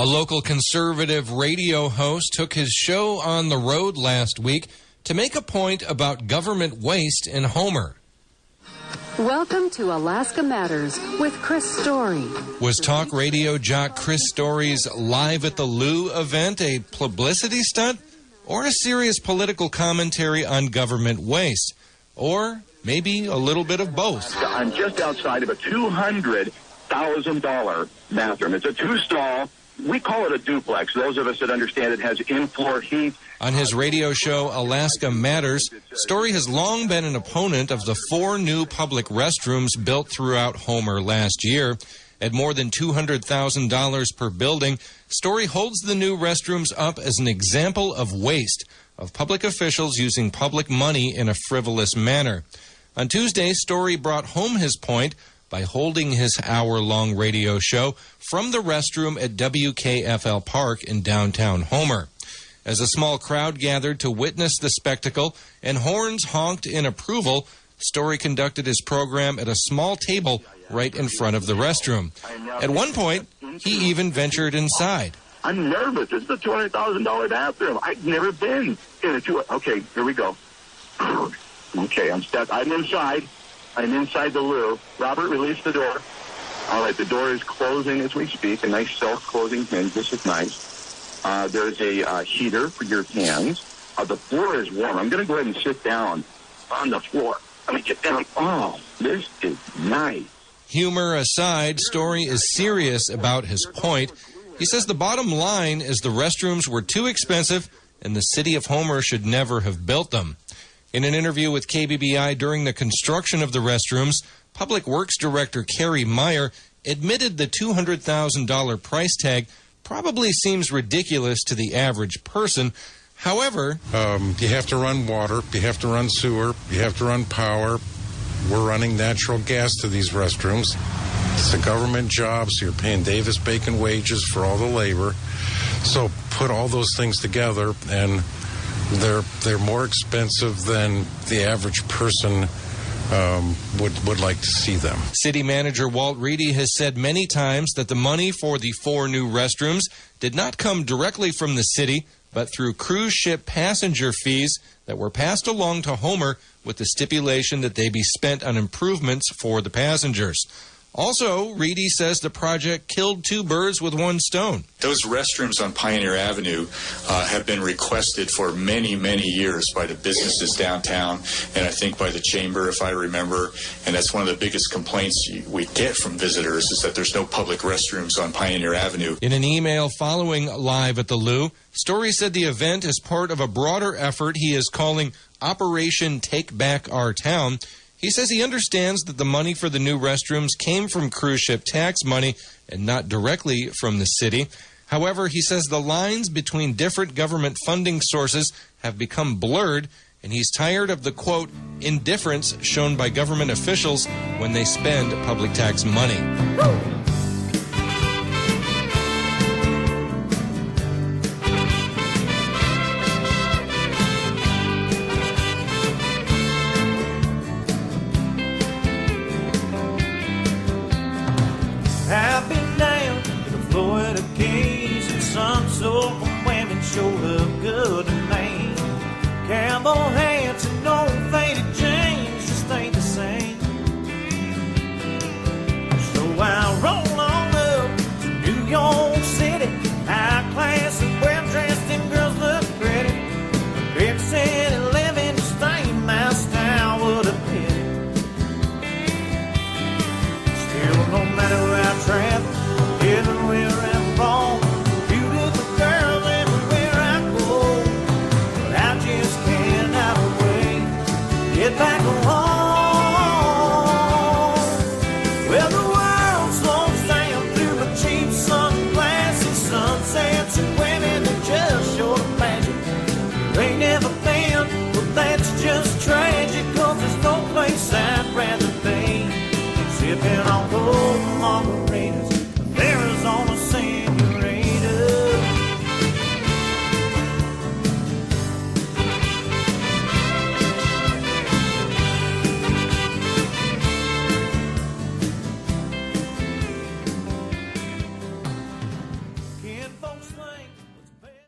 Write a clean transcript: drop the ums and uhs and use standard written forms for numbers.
A local conservative radio host took his show on the road last week to make a point about government waste in Homer. Welcome to Alaska Matters with Chris Story. Was talk radio jock Chris Story's Live at the LOO event a publicity stunt or a serious political commentary on government waste? Or maybe a little bit of both? I'm just outside of a $200,000 bathroom. It's a two-stall. We call it a duplex. Those of us that understand it has in-floor heat. On his radio show, Alaska Matters, Story has long been an opponent of the 4 new public restrooms built throughout Homer last year. At more than $200,000 per building, Story holds the new restrooms up as an example of waste, of public officials using public money in a frivolous manner. On Tuesday, Story brought home his point by holding his hour-long radio show from the restroom at WKFL Park in downtown Homer. As a small crowd gathered to witness the spectacle and horns honked in approval, Story conducted his program at a small table right in front of the restroom. At one point, he even ventured inside. I'm nervous. This is a $200,000 bathroom. I've never been in a Okay, here we go. Okay, I'm inside. I'm inside the LOO. Robert, release the door. All right, the door is closing as we speak. A nice self-closing hinge. This is nice. There's a heater for your hands. The floor is warm. I'm going to go ahead and sit down on the floor. Let me get down. Oh, this is nice. Humor aside, Story is serious about his point. He says the bottom line is the restrooms were too expensive and the city of Homer should never have built them. In an interview with KBBI during the construction of the restrooms, Public Works Director Carrie Meyer admitted the $200,000 price tag probably seems ridiculous to the average person. However, you have to run water, you have to run sewer, you have to run power. We're running natural gas to these restrooms. It's a government job, so you're paying Davis-Bacon wages for all the labor. So put all those things together, and they're more expensive than the average person would like to see them. City Manager Walt Reedy has said many times that the money for the 4 new restrooms did not come directly from the city, but through cruise ship passenger fees that were passed along to Homer with the stipulation that they be spent on improvements for the passengers. Also, Reedy says the project killed 2 birds with 1 stone. Those restrooms on Pioneer Avenue have been requested for many, many years by the businesses downtown, and I think by the chamber, if I remember. And that's one of the biggest complaints we get from visitors is that there's no public restrooms on Pioneer Avenue. In an email following Live at the LOO, Story said the event is part of a broader effort he is calling Operation Take Back Our Town. He says he understands that the money for the new restrooms came from cruise ship tax money and not directly from the city. However, he says the lines between different government funding sources have become blurred, and he's tired of the, quote, indifference shown by government officials when they spend public tax money. I've been down to the Florida Keys, and some soaking women showed up good to me. Cowboy hats and old faded jeans just ain't the same. So I roll on up to New York City, high class and well-dressed and girls look pretty. A big city living just ain't my style, would have been. Still, no matter where I travel, everywhere I'm born, beautiful girls everywhere I go. But I just can't folks think